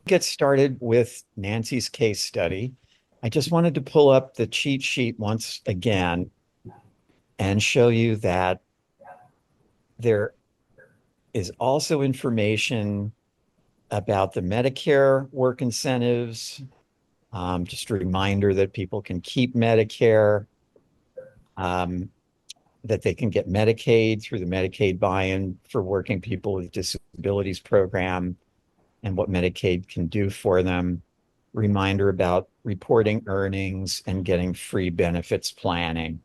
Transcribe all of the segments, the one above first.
get started with Nancy's case study, I just wanted to pull up the cheat sheet once again and show you that there is also information about the Medicare work incentives. Just a reminder that people can keep Medicare, um, that they can get Medicaid through the Medicaid buy-in for working people with disabilities program, and what Medicaid can do for them. Reminder about reporting earnings and getting free benefits planning.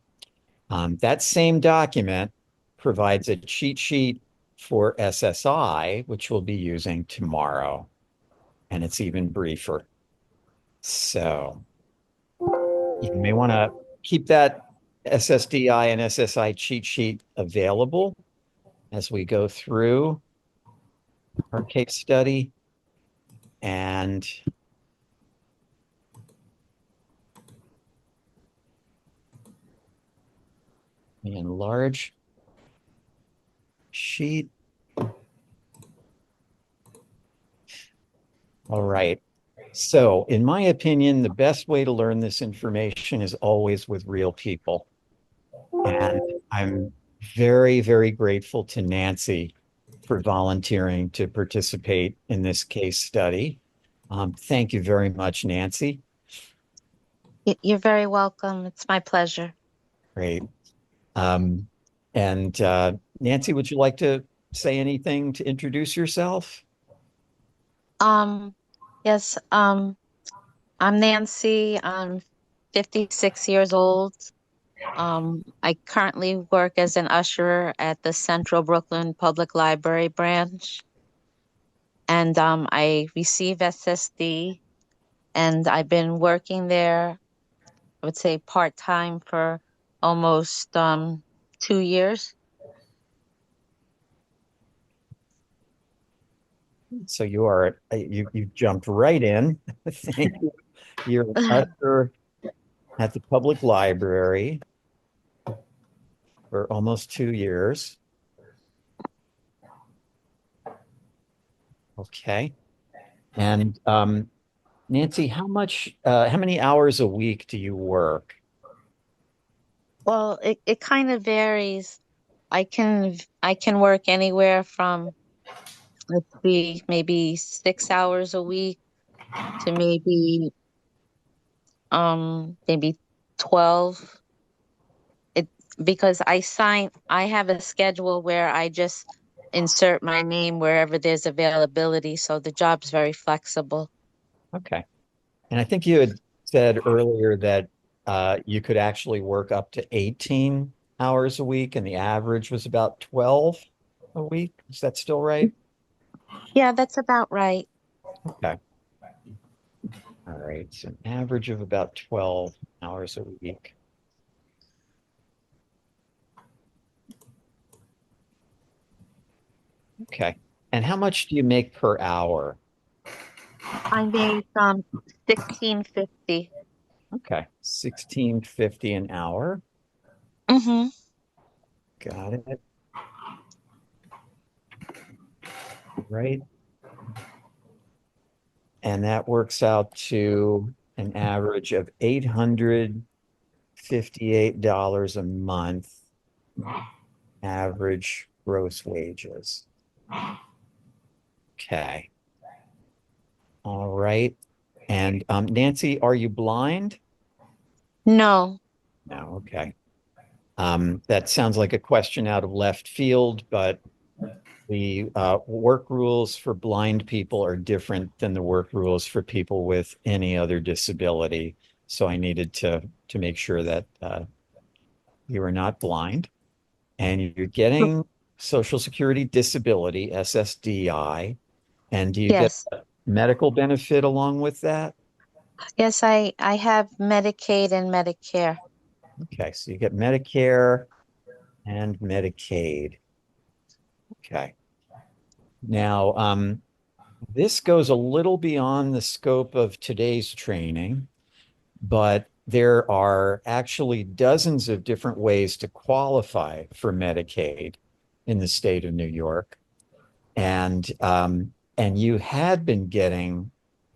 That same document provides a cheat sheet for SSI, which we'll be using tomorrow, and it's even briefer. So you may want to keep that SSDI and SSI cheat sheet available as we go through our case study. And the enlarge sheet. All right. So, in my opinion, the best way to learn this information is always with real people. And I'm very, very grateful to Nancy for volunteering to participate in this case study. Thank you very much, Nancy. You're very welcome. It's my pleasure. Great. Um, and Nancy, would you like to say anything to introduce yourself? Um, yes, I'm Nancy. I'm 56 years old. I currently work as an usher at the Central Brooklyn Public Library branch, and I receive SSD, and I've been working there, I would say part-time for almost 2 years. So you jumped right in. Thank you. You're an usher at the public library for almost 2 years. Okay. And Nancy, how many hours a week do you work? Well, it kind of varies. I can work anywhere from, let's see, maybe 6 hours a week to maybe 12. It Because I have a schedule where I just insert my name wherever there's availability, so the job's very flexible. Okay. And I think you had said earlier that you could actually work up to 18 hours a week, and the average was about 12 a week. Is that still right? Yeah, that's about right. Okay. All right. So an average of about 12 hours a week. Okay. And how much do you make per hour? I make 16.50. Okay. 16.50 an hour. Mm-hmm. Got it. Right. And that works out to an average of $858 a month, average gross wages. Okay. All right. And Nancy, are you blind? No. No. Okay. That sounds like a question out of left field, but the work rules for blind people are different than the work rules for people with any other disability. So I needed to make sure that you are not blind and you're getting Social Security Disability, SSDI. And do you get Yes. a medical benefit along with that? Yes, I have Medicaid and Medicare. Okay, so you get Medicare and Medicaid. Okay. Now, this goes a little beyond the scope of today's training, but there are actually dozens of different ways to qualify for Medicaid in the state of New York. And you had been getting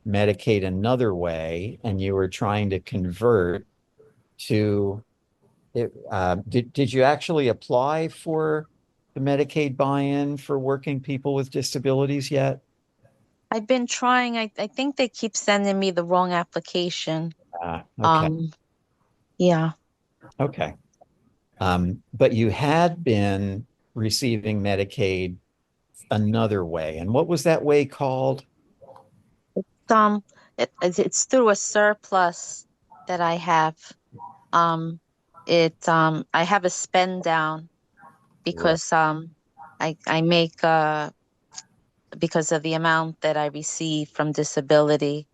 Medicaid another way and you were trying to convert to it. Did you actually apply for the Medicaid buy-in for working people with disabilities yet? I've been trying. I think they keep sending me the wrong application. Okay. Um, yeah. Okay. But you had been receiving Medicaid another way. And what was that way called? Um, it's through a surplus that I have. Um, I have a spend down Right. because I make because of the amount that I receive from disability.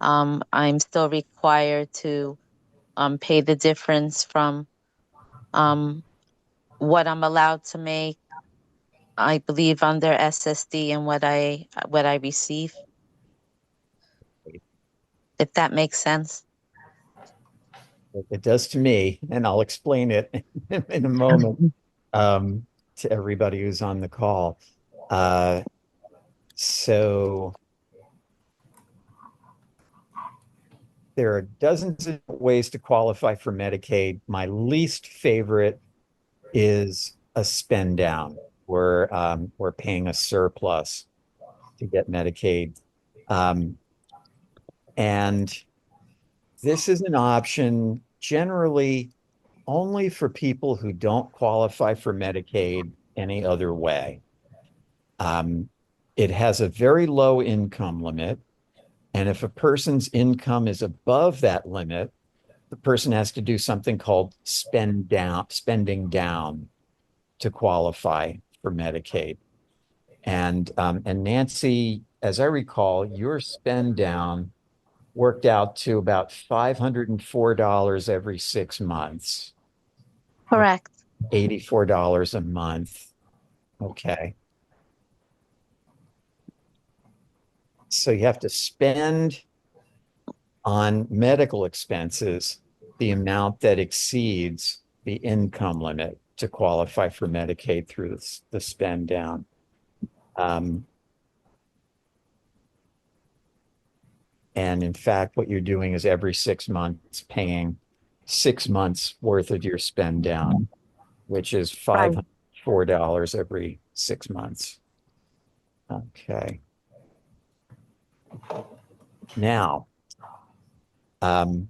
I'm still required to pay the difference from um what I'm allowed to make, I believe under SSD and what I receive, if that makes sense. It does to me, and I'll explain it in a moment um, to everybody who's on the call. Uh, so there are dozens of ways to qualify for Medicaid. My least favorite is a spend down. We're paying a surplus to get Medicaid. Um, and this is an option generally only for people who don't qualify for Medicaid any other way. Um, it has a very low income limit. And if a person's income is above that limit, the person has to do something called spending down to qualify for Medicaid. And Nancy, as I recall, your spend down worked out to about $504 every 6 months, or Correct. $84 a month. Okay. So you have to spend on medical expenses the amount that exceeds the income limit to qualify for Medicaid through the spend down. Um, and in fact, what you're doing is every 6 months paying 6 months worth of your spend down, which is Right. $504 every 6 months. Okay. Now, um,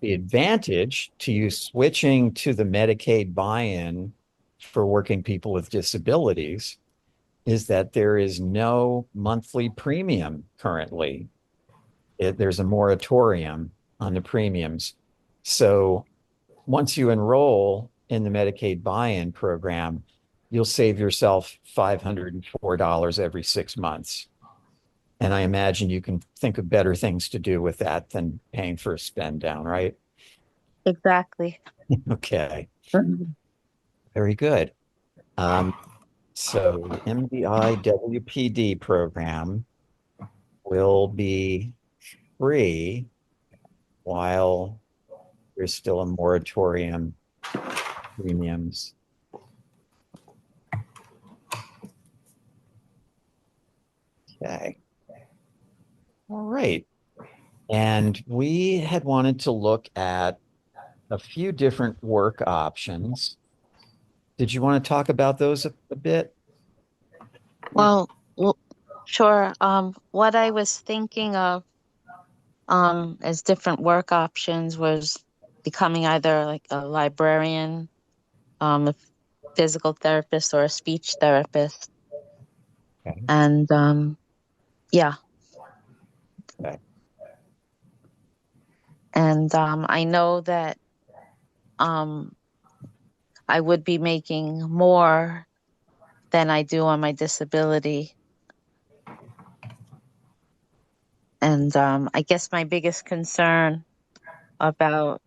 the advantage to you switching to the Medicaid buy-in for working people with disabilities is that there is no monthly premium currently. There's a moratorium on the premiums. So once you enroll in the Medicaid buy-in program, you'll save yourself $504 every 6 months. And I imagine you can think of better things to do with that than paying for a spend down, right? Exactly. Okay, Mhm. very good. Um, so the MDI WPD program will be free while there's still a moratorium premiums. Okay. All right. And we had wanted to look at a few different work options. Did you want to talk about those a bit? Well, well, sure. What I was thinking of as different work options was becoming either like a librarian, a physical therapist, or a speech therapist. Okay. And yeah, Okay. and I know that um I would be making more than I do on my disability. And I guess my biggest concern about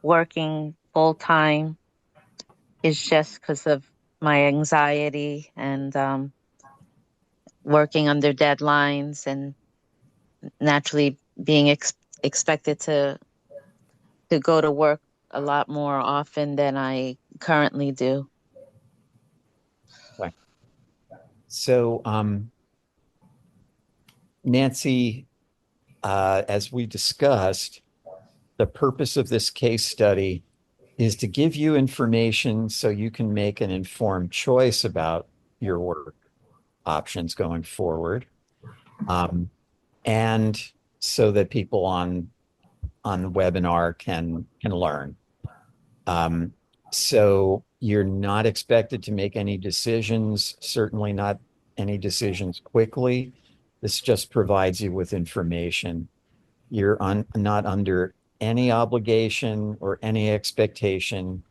working full time is just because of my anxiety and working under deadlines and naturally being expected to go to work a lot more often than I currently do. Okay. So, Nancy, as we discussed, the purpose of this case study is to give you information so you can make an informed choice about your work options going forward. Um, and so that people on the webinar can learn. Um, so you're not expected to make any decisions, certainly not any decisions quickly. This just provides you with information. Not under any obligation or any expectation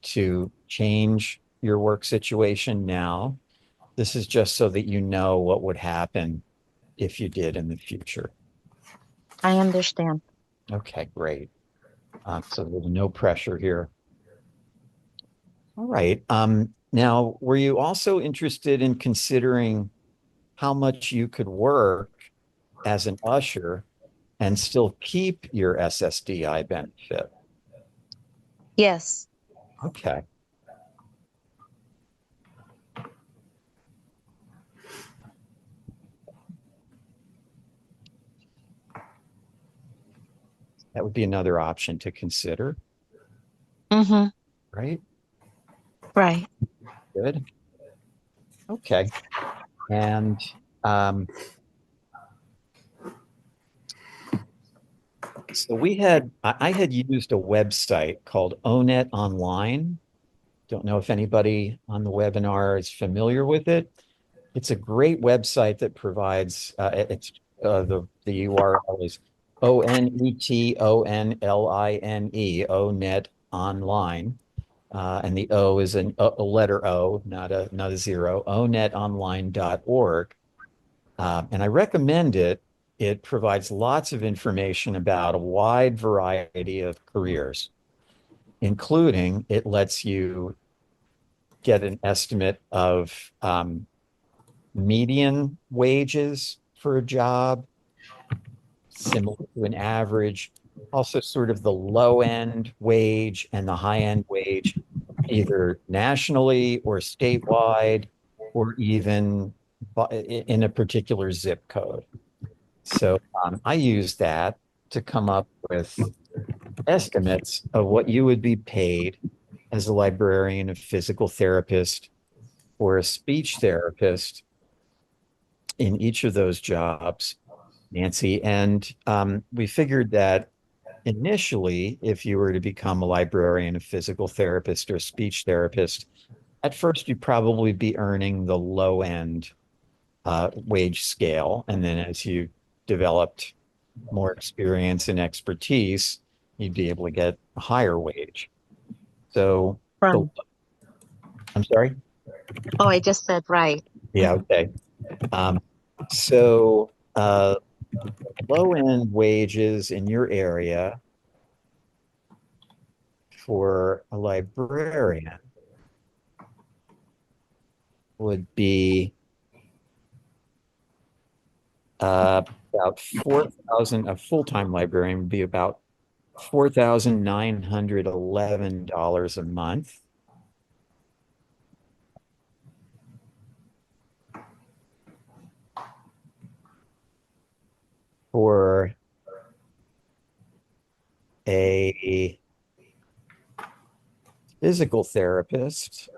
to change your work situation now. This is just so that you know what would happen if you did in the future. I understand. Okay, great. So there's no pressure here. All right. Now, were you also interested in considering how much you could work as an usher and still keep your SSDI benefit? Yes, Okay. That would be another option to consider, mm-hmm, right? right. Good. Okay. And um, so I had used a website called ONET Online. Don't know if anybody on the webinar is familiar with it. It's a great website that provides it's the URL is ONETONLINE, ONET Online. And the O is a letter O, not a zero, onetonline.org. And I recommend it. It provides lots of information about a wide variety of careers, including it lets you get an estimate of median wages for a job, similar to an average, also sort of the low end wage and the high end wage, either nationally or statewide, or even in a particular zip code. So I use that to come up with estimates of what you would be paid as a librarian, a physical therapist, or a speech therapist in each of those jobs, Nancy. And we figured that initially, if you were to become a librarian, a physical therapist, or a speech therapist, at first you'd probably be earning the low end wage scale. And then as you developed more experience and expertise, you'd be able to get a higher wage. So the, Right. I'm sorry? Oh, I just said right. Yeah, okay. Um, so low end wages in your area for a librarian would be uh, about 4,000, a full-time librarian would be about $4,911 a month. For a physical therapist,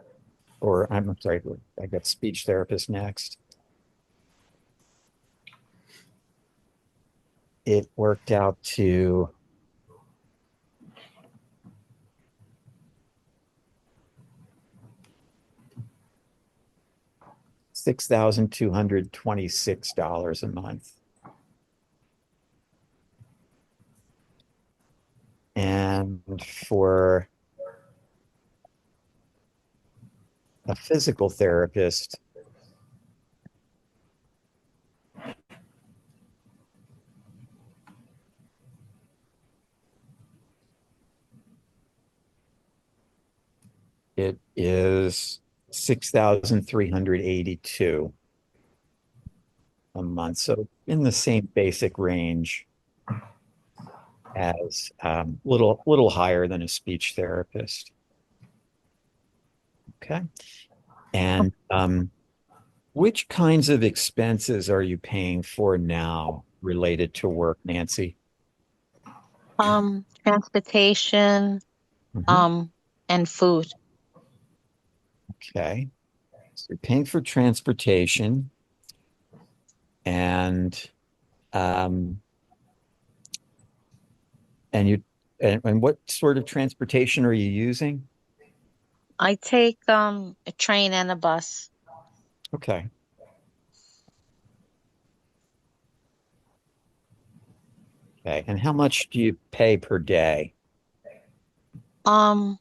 or I'm sorry, I got speech therapist next. It worked out to $6,226 a month. And for a physical therapist, it is 6,382 a month. So in the same basic range as little higher than a speech therapist. Okay. And which kinds of expenses are you paying for now, related to work, Nancy? Transportation, Mhm. um, and food. Okay. So you're paying for transportation and um and you and what sort of transportation are you using? I take a train and a bus. Okay. Okay. And how much do you pay per day? Um,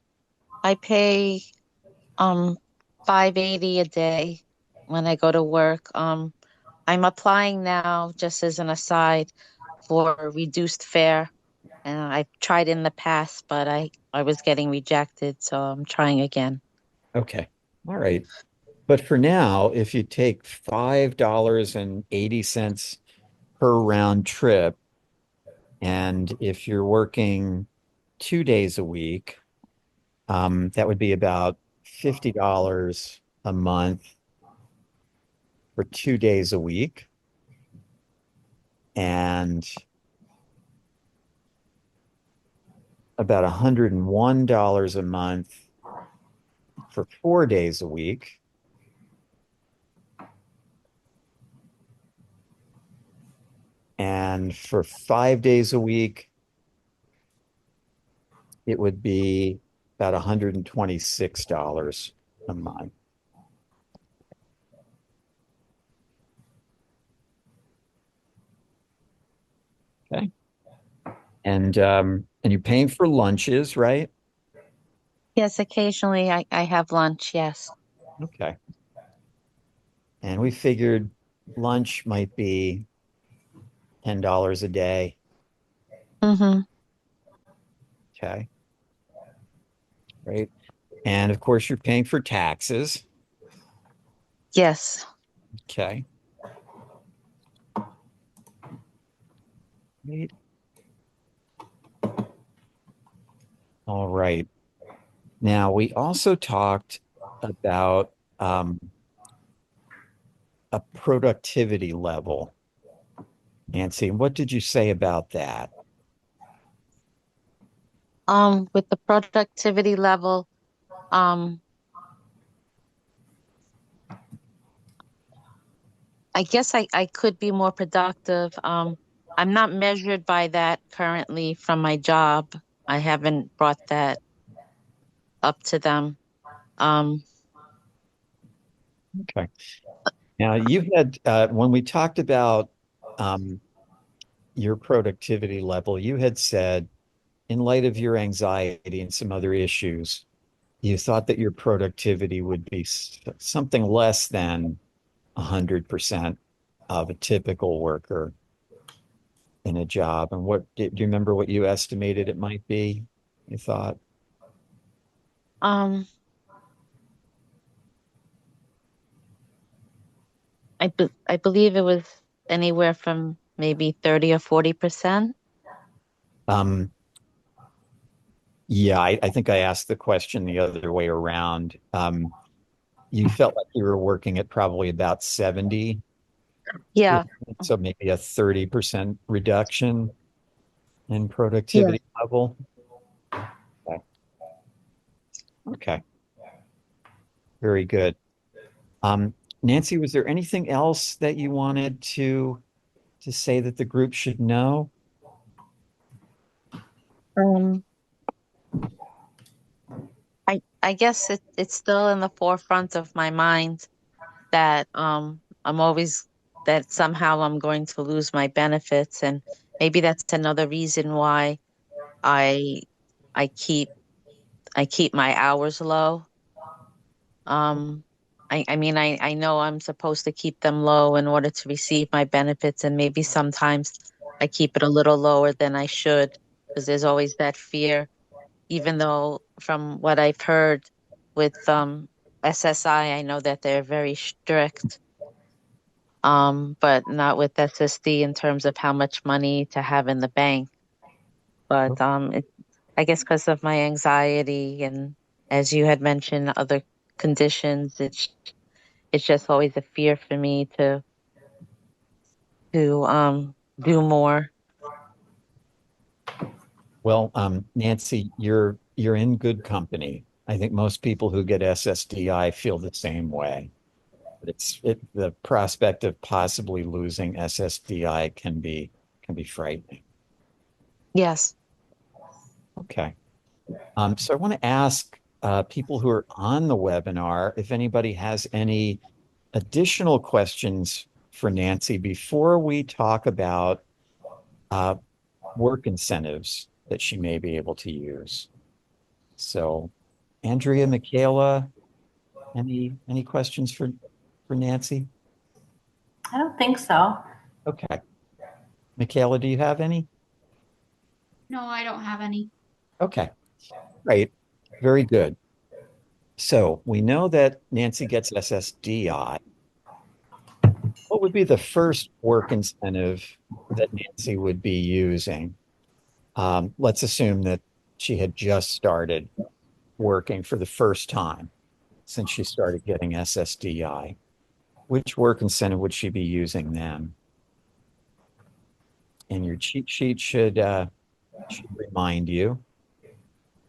I pay um 580 a day when I go to work. I'm applying now just as an aside for reduced fare. And I've tried in the past, but I was getting rejected, so I'm trying again. Okay. All right. But for now, if you take $5.80 per round trip, and if you're working 2 days a week, that would be about $50 a month for 2 days a week, and about $101 a month for 4 days a week. And for 5 days a week, it would be about $126 a month. Okay. And you're paying for lunches, right? Yes, occasionally I have lunch, yes. Okay. And we figured lunch might be $10 a day. Mm-hmm. Okay. Right. And of course, you're paying for taxes. Yes. Okay. Right. All right. Now, we also talked about a productivity level. Nancy, what did you say about that? With the productivity level, um, I guess I could be more productive. I'm not measured by that currently from my job. I haven't brought that up to them. Um, Okay. Now, you had, when we talked about um, your productivity level, you had said, in light of your anxiety and some other issues, you thought that your productivity would be something less than 100% of a typical worker in a job. And what do you remember what you estimated it might be? You thought, um, I believe it was anywhere from maybe 30 or 40%. um, yeah, I think I asked the question the other way around. You felt like you were working at probably about 70%, Yeah. so maybe a 30% reduction in Yeah. productivity level. Okay. Okay. Very good. Um, Nancy, was there anything else that you wanted to say that the group should know? Um, I guess it's still in the forefront of my mind that I'm always that somehow I'm going to lose my benefits, and maybe that's another reason why I I keep I keep my hours low. Um I mean I know I'm supposed to keep them low in order to receive my benefits, and maybe sometimes I keep it a little lower than I should because there's always that fear, even though from what I've heard with SSI, I know that they're very strict, but not with SSD in terms of how much money to have in the bank. But I guess because of my anxiety and, as you had mentioned, other conditions, it's just always a fear for me to do more. Well, Nancy, you're in good company. I think most people who get SSDI feel the same way. The prospect of possibly losing SSDI can be frightening. Yes. Okay. So I want to ask people who are on the webinar if anybody has any additional questions for Nancy before we talk about uh, work incentives that she may be able to use. So, Andrea, Michaela, any questions for Nancy? I don't think so. Okay. Michaela, do you have any? No, I don't have any. Okay. Great. Very good. So we know that Nancy gets SSDI. What would be the first work incentive that Nancy would be using? Let's assume that she had just started working for the first time since she started getting SSDI. Which work incentive would she be using then? And your cheat sheet should remind you.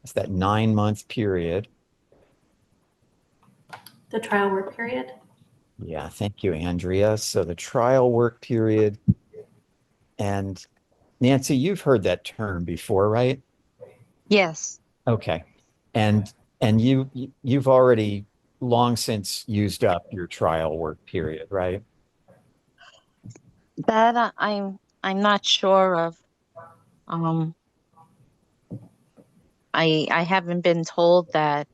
It's that 9 month period. The trial work period. Yeah, thank you, Andrea. So the trial work period. And Nancy, you've heard that term before, right? Yes. Okay. And you've already long since used up your trial work period, right? That I'm not sure of. Um, I haven't been told that.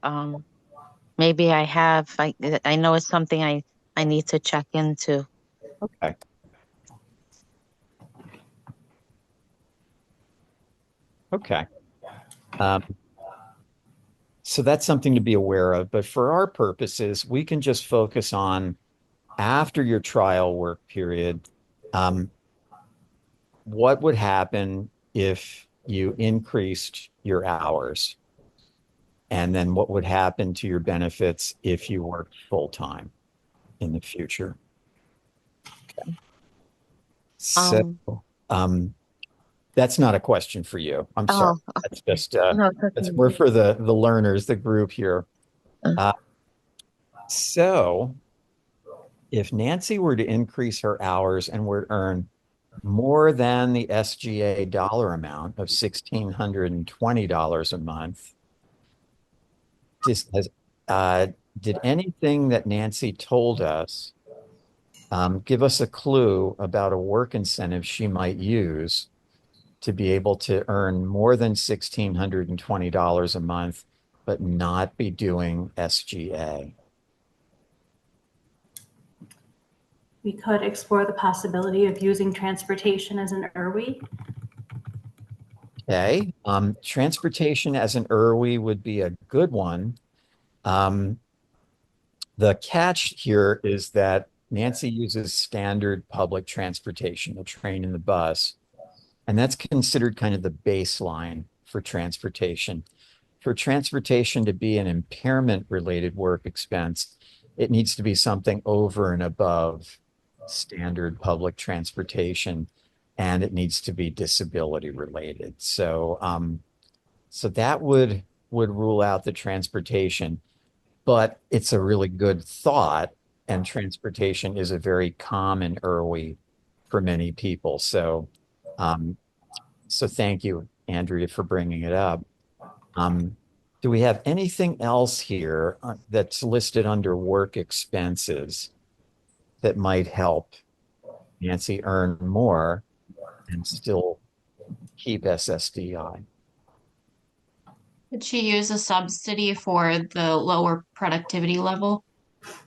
Maybe I have. I know it's something I need to check into. Okay. Okay. Um, so that's something to be aware of. But for our purposes, we can just focus on after your trial work period, um, what would happen if you increased your hours? And then what would happen to your benefits if you worked full time in the future? Okay. So Um. um, that's not a question for you. I'm sorry. Oh That's just no. It's that's okay. we're for the learners, the group here. Uh, Uh, so if Nancy were to increase her hours and were to earn more than the SGA dollar amount of $1,620 a month, just has uh, did anything that Nancy told us give us a clue about a work incentive she might use to be able to earn more than $1,620 a month, but not be doing SGA? We could explore the possibility of using transportation as an IRWI. Okay. Transportation as an IRWI would be a good one. Um, the catch here is that Nancy uses standard public transportation, the train and the bus, and that's considered kind of the baseline for transportation. For transportation to be an impairment related work expense, it needs to be something over and above standard public transportation, and it needs to be disability related. So that would rule out the transportation, but it's a really good thought, and transportation is a very common IRWI for many people. Um, so thank you, Andrea, for bringing it up. Um, do we have anything else here that's listed under work expenses that might help Nancy earn more and still keep SSDI? Could she use a subsidy for the lower productivity level?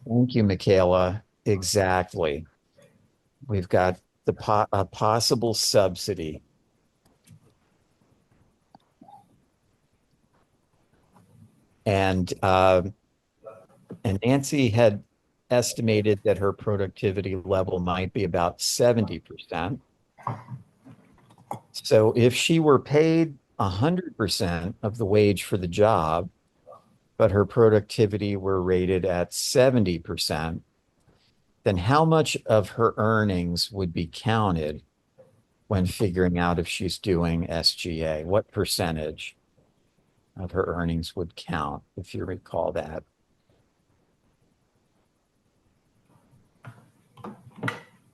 Thank you, Michaela. Exactly. We've got a possible subsidy. And and Nancy had estimated that her productivity level might be about 70%. So if she were paid 100% of the wage for the job, but her productivity were rated at 70%, then how much of her earnings would be counted when figuring out if she's doing SGA? What percentage of her earnings would count, if you recall that?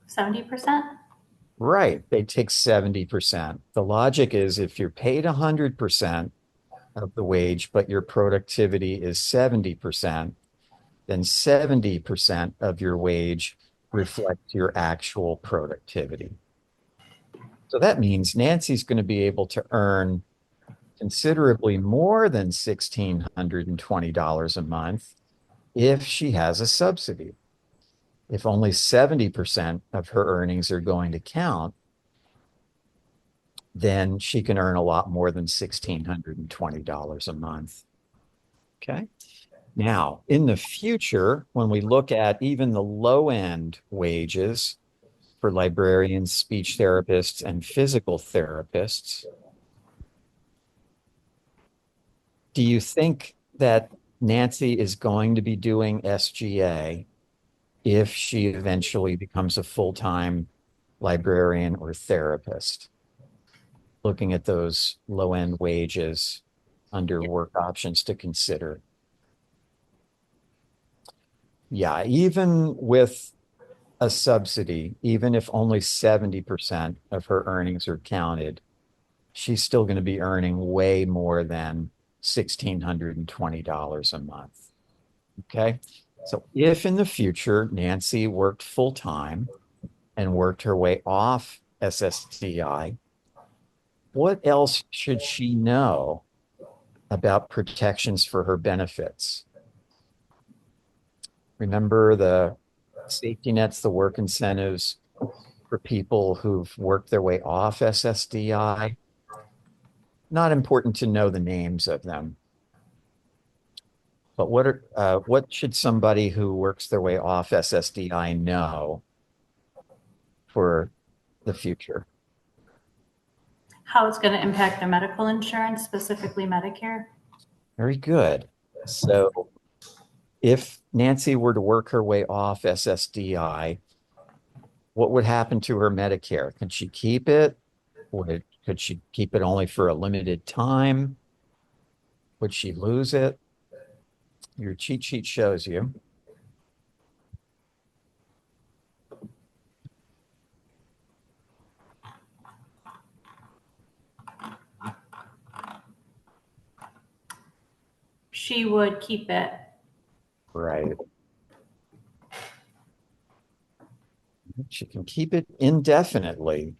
70%? Right. They take 70%. The logic is if you're paid 100% of the wage, but your productivity is 70%, then 70% of your wage reflects your actual productivity. So that means Nancy's going to be able to earn considerably more than $1,620 a month if she has a subsidy. If only 70% of her earnings are going to count, then she can earn a lot more than $1,620 a month. Okay. Now, in the future, when we look at even the low end wages for librarians, speech therapists, and physical therapists, do you think that Nancy is going to be doing SGA if she eventually becomes a full-time librarian or therapist? Looking at those low-end wages under work options to consider. Yeah, even with a subsidy, even if only 70% of her earnings are counted, she's still going to be earning way more than $1,620 a month. Okay. So if in the future Nancy worked full time and worked her way off SSDI, what else should she know about protections for her benefits? Remember the safety nets, the work incentives for people who've worked their way off SSDI? Not important to know the names of them, but what should somebody who works their way off SSDI know for the future? How it's going to impact their medical insurance, specifically Medicare? Very good. So if Nancy were to work her way off SSDI, what would happen to her Medicare? Could she keep it? Could she keep it only for a limited time? Would she lose it? Your cheat sheet shows you. She would keep it. Right. She can keep it indefinitely.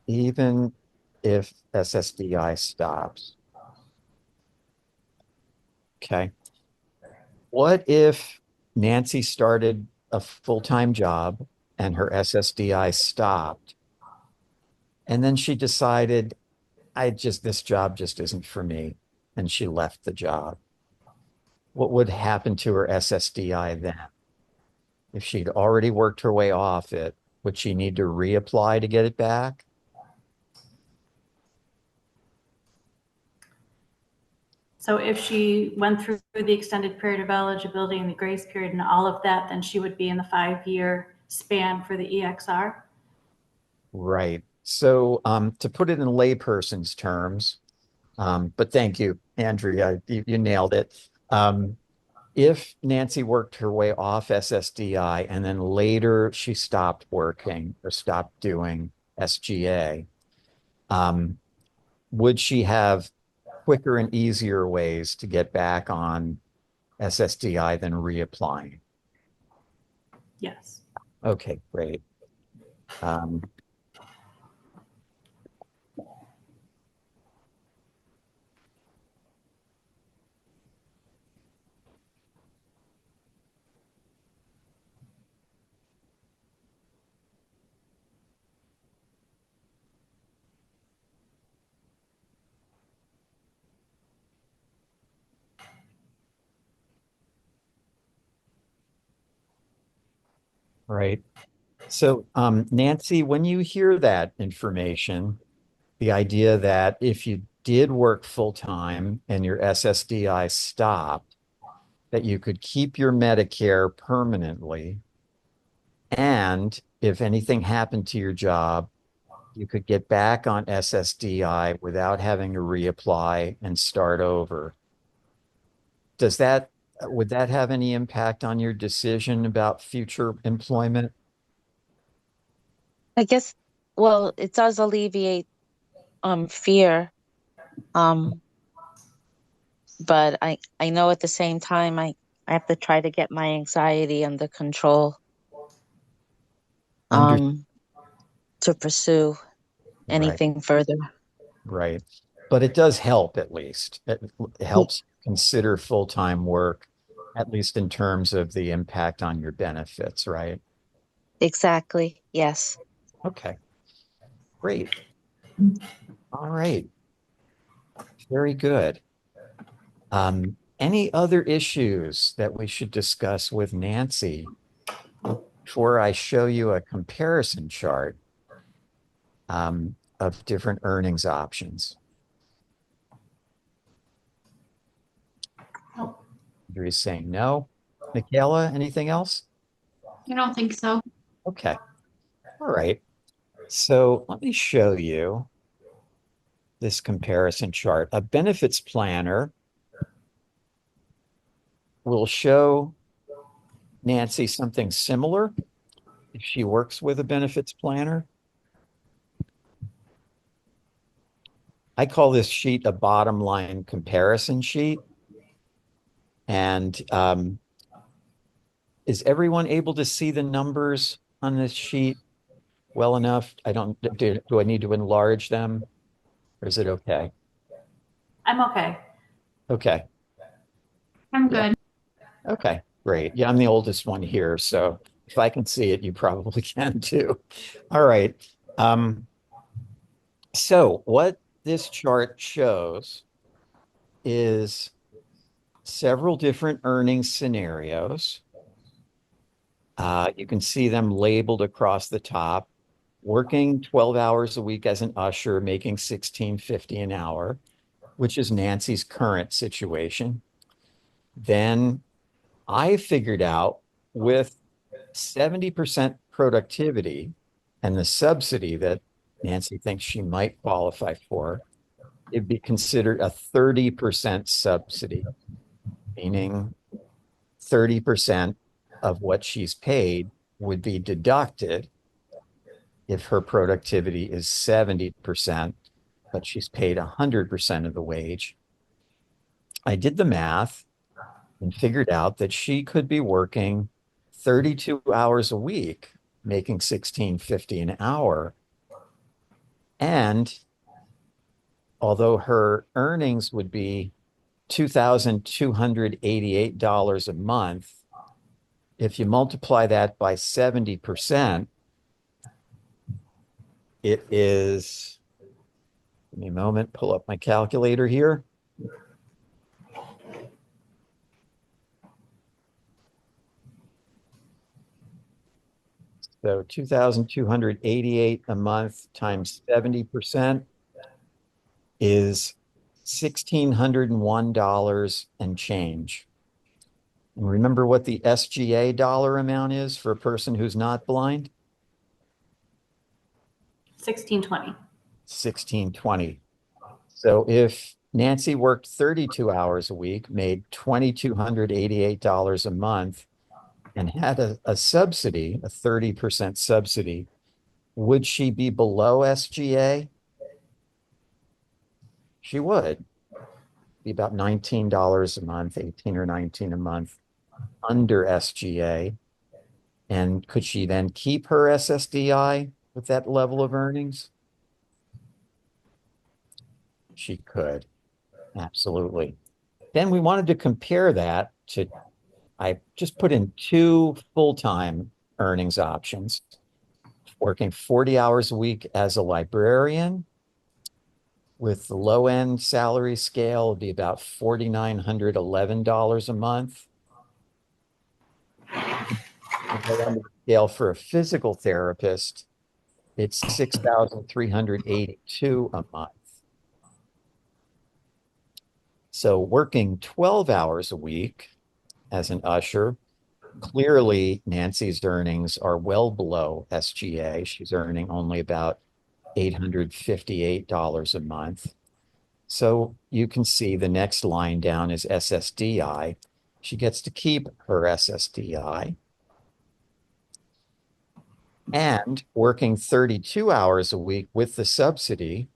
Even if SSDI stops. Okay. What if Nancy started a full-time job and her SSDI stopped? And then she decided, this job just isn't for me. And she left the job. What would happen to her SSDI then? If she'd already worked her way off it, would she need to reapply to get it back? So if she went through the extended period of eligibility and the grace period and all of that, then she would be in the 5-year span for the EXR. Right. So to put it in layperson's terms, but thank you, Andrea, you nailed it. If Nancy worked her way off SSDI and then later she stopped working or stopped doing SGA, would she have quicker and easier ways to get back on SSDI than reapplying? Yes. Okay, great. Right. So, Nancy, when you hear that information, the idea that if you did work full time and your SSDI stopped, that you could keep your Medicare permanently. And if anything happened to your job, you could get back on SSDI without having to reapply and start over. Does that, would that have any impact on your decision about future employment? I guess, well, it does alleviate fear. Um, but I know at the same time I have to try to get my anxiety under control Under, um to pursue right, anything further. right. But it does help at least. It Y- helps consider full-time work, at least in terms of the impact on your benefits, right? Exactly. Yes. Okay, great. All right, very good. Any other issues that we should discuss with Nancy before I show you a comparison chart of different earnings options? Oh, Andrew's saying no. Michaela, anything else? I don't think so. Okay. All right. So let me show you this comparison chart. A benefits planner will show Nancy something similar if she works with a benefits planner. I call this sheet a bottom line comparison sheet. And is everyone able to see the numbers on this sheet well enough? I don't, do I need to enlarge them or is it okay? I'm okay. Okay. I'm Yeah. good. Okay. Great. Yeah, I'm the oldest one here. So if I can see it, you probably can too. All right. Um, so what this chart shows is several different earnings scenarios. You can see them labeled across the top. Working 12 hours a week as an usher, making $16.50 an hour, which is Nancy's current situation. Then I figured out with 70% productivity and the subsidy that Nancy thinks she might qualify for, it'd be considered a 30% subsidy, meaning 30% of what she's paid would be deducted if her productivity is 70%, but she's paid 100% of the wage. I did the math and figured out that she could be working 32 hours a week, making $16.50 an hour. And although her earnings would be $2,288 a month, if you multiply that by 70%, it is, give me a moment, pull up my calculator here. So 2,288 a month times 70% is $1,601 and change. And remember what the SGA dollar amount is for a person who's not blind? 1620. 1620. So if Nancy worked 32 hours a week, made $2,288 a month, and had a subsidy, a 30% subsidy, would she be below SGA? She would be about $19 a month, 18 or 19 a month under SGA. And could she then keep her SSDI with that level of earnings? She could, absolutely. Then we wanted to compare that to, I just put in two full-time earnings options, working 40 hours a week as a librarian with the low end salary scale would be about $4,911 a month. And the low end scale for a physical therapist, it's 6,382 a month. So working 12 hours a week as an usher. Clearly, Nancy's earnings are well below SGA. She's earning only about $858 a month. So you can see the next line down is SSDI. She gets to keep her SSDI. And working 32 hours a week with the subsidy,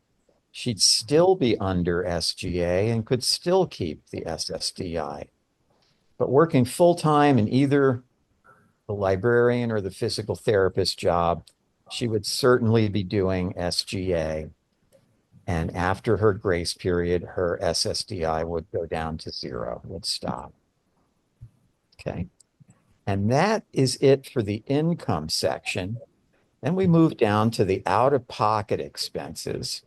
she'd still be under SGA and could still keep the SSDI. But working full-time in either the librarian or the physical therapist job, she would certainly be doing SGA. And after her grace period, her SSDI would go down to zero, would stop. Okay. And that is it for the income section. Then we move down to the out-of-pocket expenses.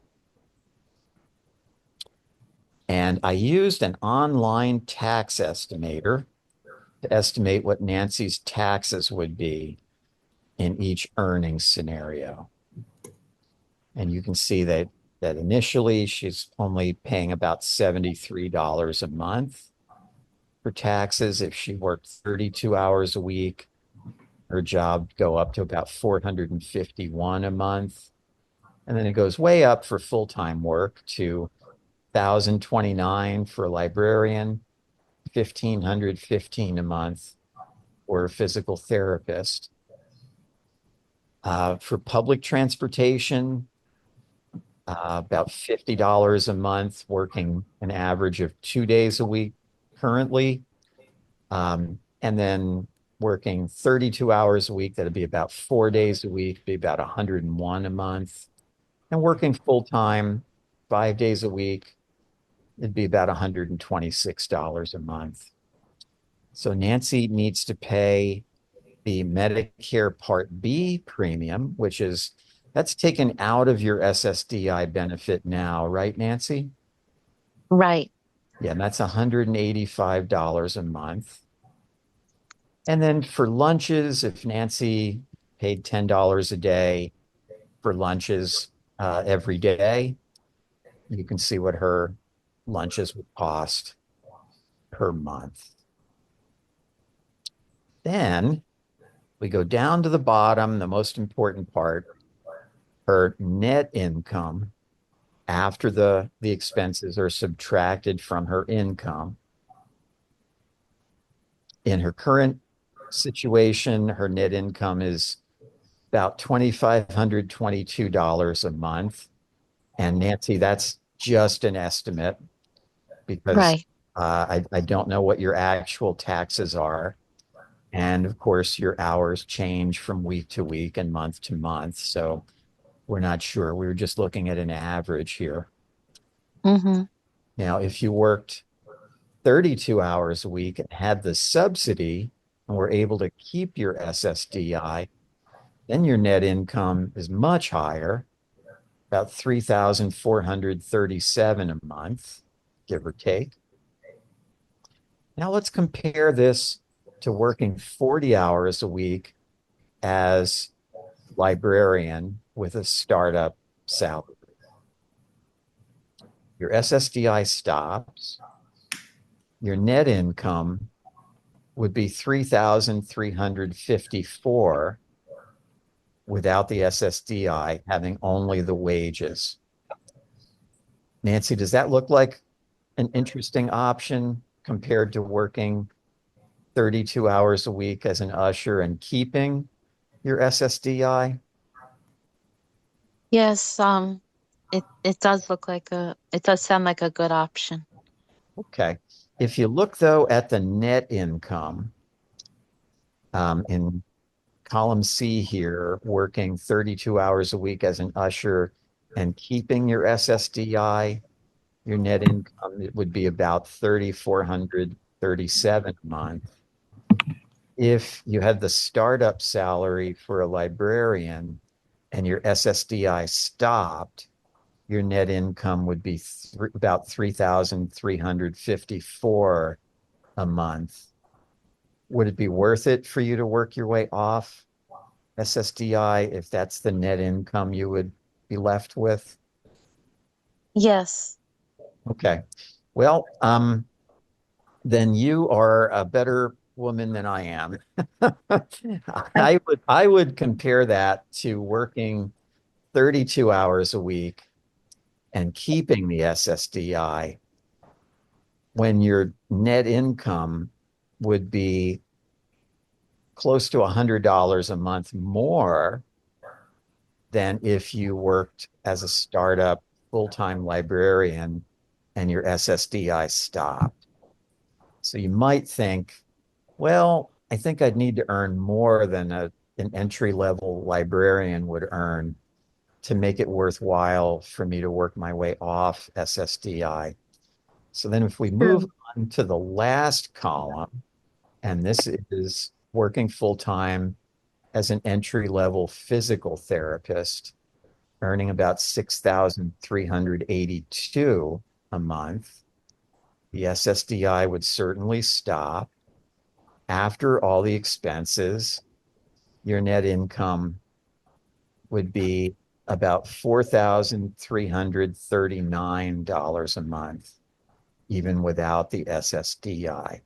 And I used an online tax estimator to estimate what Nancy's taxes would be in each earnings scenario. And you can see that initially she's only paying about $73 a month for taxes. If she worked 32 hours a week, her job would go up to about 451 a month. And then it goes way up for full-time work to 1,029 for a librarian, 1,515 a month for a physical therapist. For public transportation, about $50 a month, working an average of 2 days a week currently. And then working 32 hours a week, that'd be about 4 days a week, be about 101 a month. And working full-time, 5 days a week, it'd be about $126 a month. So Nancy needs to pay the Medicare Part B premium, that's taken out of your SSDI benefit now, right, Nancy? Right. Yeah, and that's $185 a month. And then for lunches, if Nancy paid $10 a day for lunches every day, you can see what her lunches would cost per month. Then we go down to the bottom, the most important part, her net income after the expenses are subtracted from her income. In her current situation, her net income is about $2,522 a month. And Nancy, that's just an estimate because Right. I don't know what your actual taxes are. And of course, your hours change from week to week and month to month. So we're not sure. We were just looking at an average here. Mm-hmm. Now, if you worked 32 hours a week and had the subsidy and were able to keep your SSDI, then your net income is much higher, about 3,437 a month, give or take. Now let's compare this to working 40 hours a week as librarian with a startup salary. Your SSDI stops. Your net income would be 3,354 without the SSDI, having only the wages. Nancy, does that look like an interesting option compared to working 32 hours a week as an usher and keeping your SSDI? Yes, it does it does sound like a good option. Okay. If you look though at the net income in column C here, working 32 hours a week as an usher and keeping your SSDI, your net income it would be about 3,437 a month. If you had the startup salary for a librarian and your SSDI stopped, your net income would be about 3,354 a month. Would it be worth it for you to work your way off SSDI if that's the net income you would be left with? Yes. Okay. Well, then you are a better woman than I am. I would compare that to working 32 hours a week and keeping the SSDI when your net income would be close to $100 a month more than if you worked as a startup full-time librarian and your SSDI stopped. So you might think, well, I think I'd need to earn more than an entry-level librarian would earn to make it worthwhile for me to work my way off SSDI. So then if we move True. on to the last column, and this is working full-time as an entry-level physical therapist, earning about 6,382 a month, the SSDI would certainly stop. After all the expenses, your net income would be about $4,339 a month, even without the SSDI.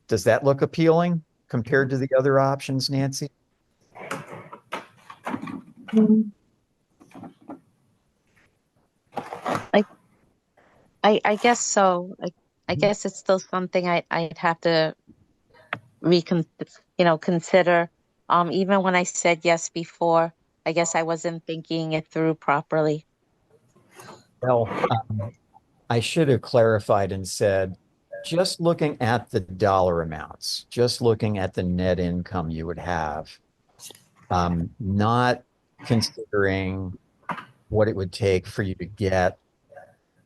Does that look appealing compared to the other options, Nancy? Mm, I, I guess so. I guess it's still something I'd have to consider. Even when I said yes before, I guess I wasn't thinking it through properly. Well, I should have clarified and said, just looking at the dollar amounts, just looking at the net income you would have, not considering what it would take for you to get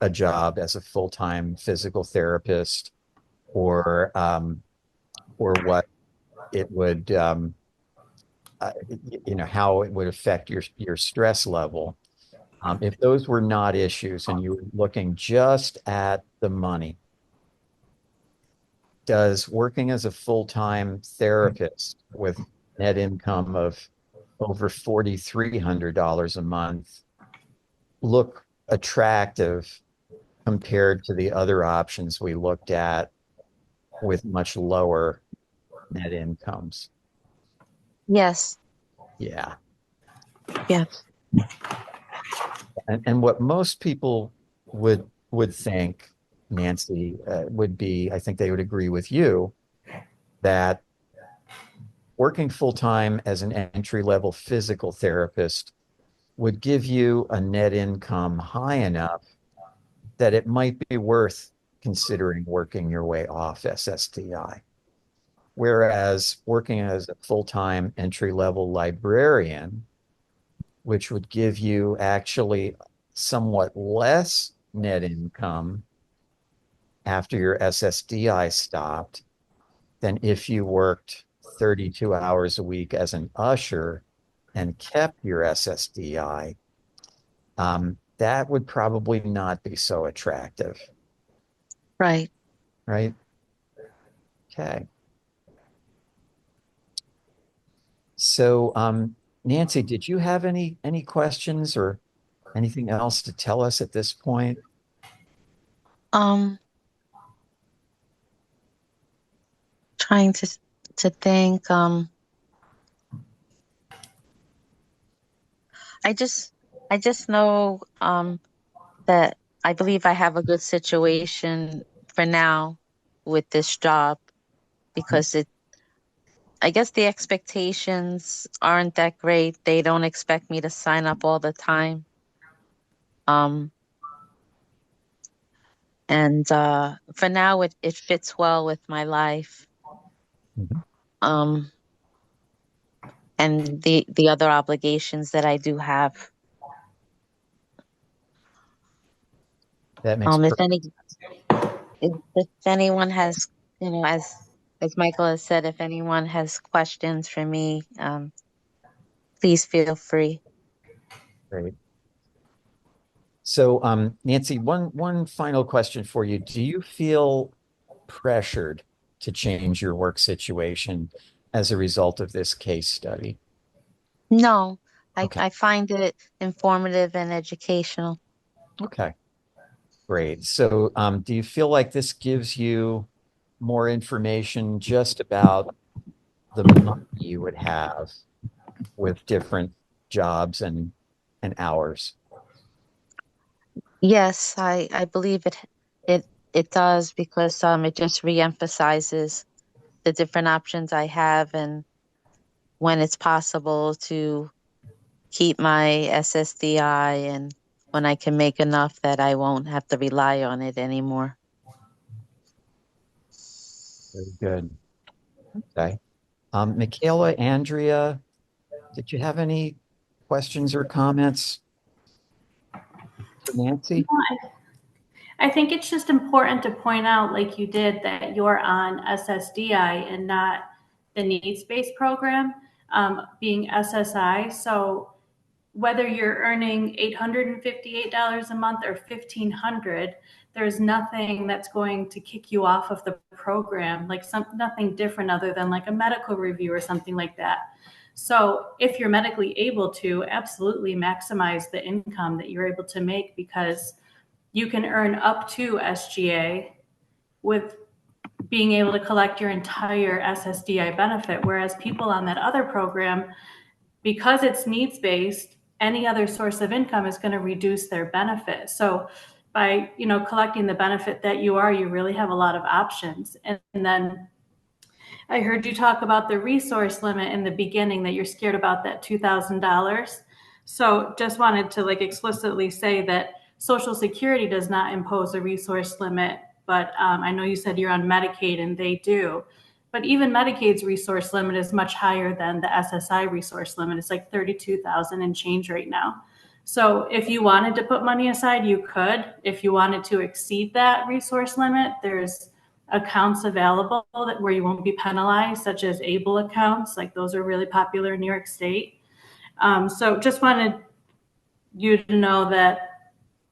a job as a full-time physical therapist or what it would how it would affect your stress level. If those were not issues and you were looking just at the money, does working as a full-time therapist with net income of over $4,300 a month look attractive compared to the other options we looked at with much lower net incomes? Yes, Yeah. yes. And what most people would think, Nancy, would be, I think they would agree with you that working full time as an entry level physical therapist would give you a net income high enough that it might be worth considering working your way off SSDI. Whereas working as a full time entry level librarian, which would give you actually somewhat less net income after your SSDI stopped than if you worked 32 hours a week as an usher and kept your SSDI. That would probably not be so attractive, Right. right? Okay. So, Nancy, did you have any questions or anything else to tell us at this point? Um, trying to think. I just I just know that I believe I have a good situation for now with this job because I guess the expectations aren't that great. They don't expect me to sign up all the time. Um, and for now it fits well with my life. Mhm. Um, and the other obligations that I do have. That makes If perfect. if anyone has, as Michael has said, if anyone has questions for me, please feel free. Great. So, Nancy, one final question for you. Do you feel pressured to change your work situation as a result of this case study? No, Okay. I find it informative and educational. Okay. Great. So, do you feel like this gives you more information just about the money you would have with different jobs and hours? Yes, I believe it it does because it just reemphasizes the different options I have and when it's possible to keep my SSDI and when I can make enough that I won't have to rely on it anymore. Very good. Okay. Michaela, Andrea, did you have any questions or comments for Nancy? I think it's just important to point out, like you did, that you're on SSDI and not the needs-based program, being SSI. So whether you're earning $858 a month or $1,500, there's nothing that's going to kick you off of the program, like nothing different other than like a medical review or something like that. So if you're medically able to, absolutely maximize the income that you're able to make, because you can earn up to SGA with being able to collect your entire SSDI benefit. Whereas people on that other program, because it's needs based, any other source of income is going to reduce their benefit. So by collecting the benefit that you really have a lot of options. And then I heard you talk about the resource limit in the beginning, that you're scared about that $2,000. So just wanted to like explicitly say that Social Security does not impose a resource limit, but I know you said you're on Medicaid and they do. But even Medicaid's resource limit is much higher than the SSI resource limit. It's like 32,000 and change right now. So if you wanted to put money aside, you could. If you wanted to exceed that resource limit, there's accounts available that where you won't be penalized, such as ABLE accounts. Like those are really popular in New York State. So just wanted you to know that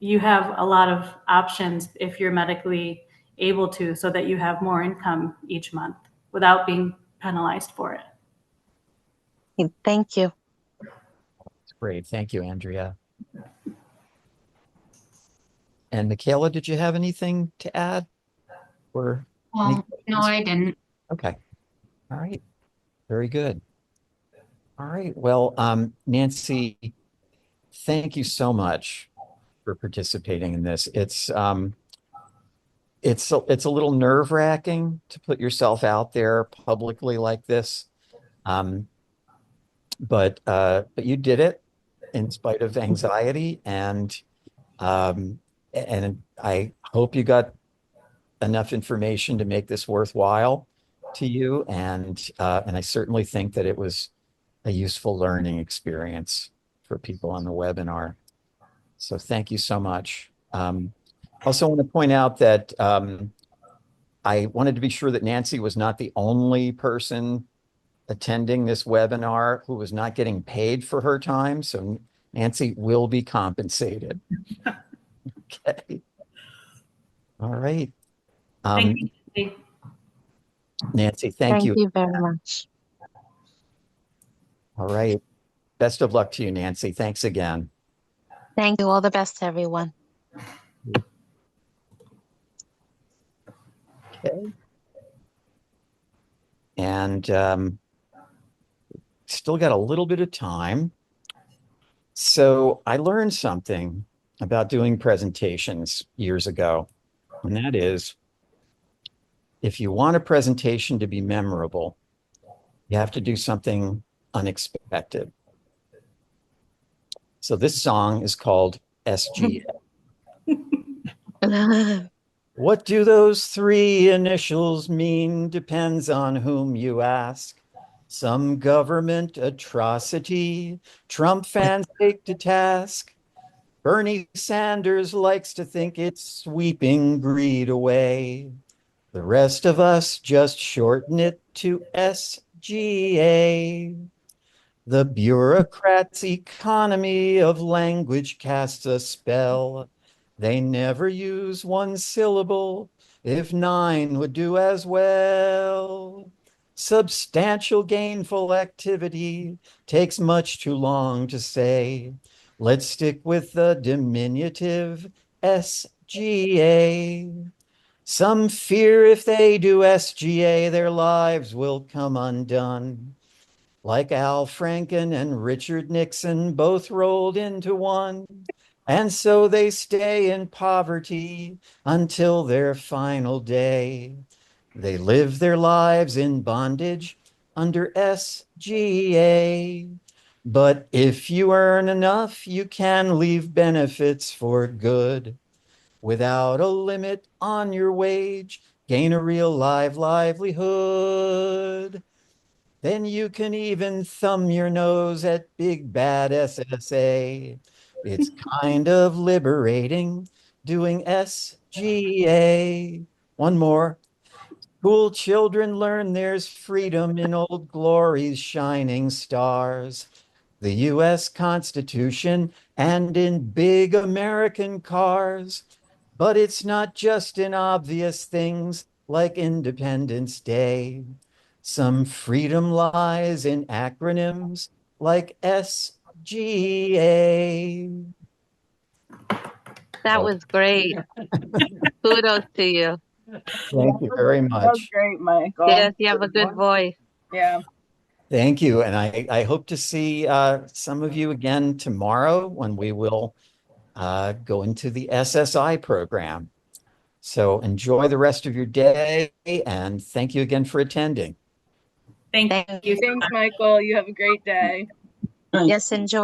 you have a lot of options if you're medically able to, so that you have more income each month without being penalized for it. Thank you. That's great. Thank you, Andrea. And Michaela, did you have anything to add? Or any No, questions? I didn't. Okay. All right. Very good. All right. Well, Nancy, thank you so much for participating in this. It's a little nerve-wracking to put yourself out there publicly like this. Um, but you did it in spite of anxiety, um, and I hope you got enough information to make this worthwhile to you. And I certainly think that it was a useful learning experience for people on the webinar. So thank you so much. Also want to point out that I wanted to be sure that Nancy was not the only person attending this webinar who was not getting paid for her time. So Nancy will be compensated. Okay. All right. Thank you. Nancy, thank Thank you. you very much. All right. Best of luck to you, Nancy. Thanks again. Thank you. All the best to everyone. Okay. And still got a little bit of time. So I learned something about doing presentations years ago, and that is if you want a presentation to be memorable, you have to do something unexpected. So this song is called SGA. What do those three initials mean? Depends on whom you ask. Some government atrocity, Trump fans take to task. Bernie Sanders likes to think it's sweeping greed away. The rest of us just shorten it to SGA. The bureaucrat's economy of language casts a spell. They never use one syllable, if nine would do as well. Substantial gainful activity takes much too long to say. Let's stick with the diminutive SGA. Some fear if they do SGA, their lives will come undone. Like Al Franken and Richard Nixon both rolled into one. And so they stay in poverty until their final day. They live their lives in bondage under SGA. But if you earn enough, you can leave benefits for good. Without a limit on your wage, gain a real live livelihood. Then you can even thumb your nose at big bad SSA. It's kind of liberating doing SGA. One more. School children learn there's freedom in old glory's shining stars, the US Constitution, and in big American cars. But it's not just in obvious things like Independence Day. Some freedom lies in acronyms like SGA. That was great. Kudos to you. Thank you very That was much. great, Michael. Yes, you have a good voice. Yeah. Thank you. And I hope to see some of you again tomorrow when we will go into the SSI program. So enjoy the rest of your day and thank you again for attending. Thank Thank you so Thanks, much. Michael. You have a great day. Yes, enjoy.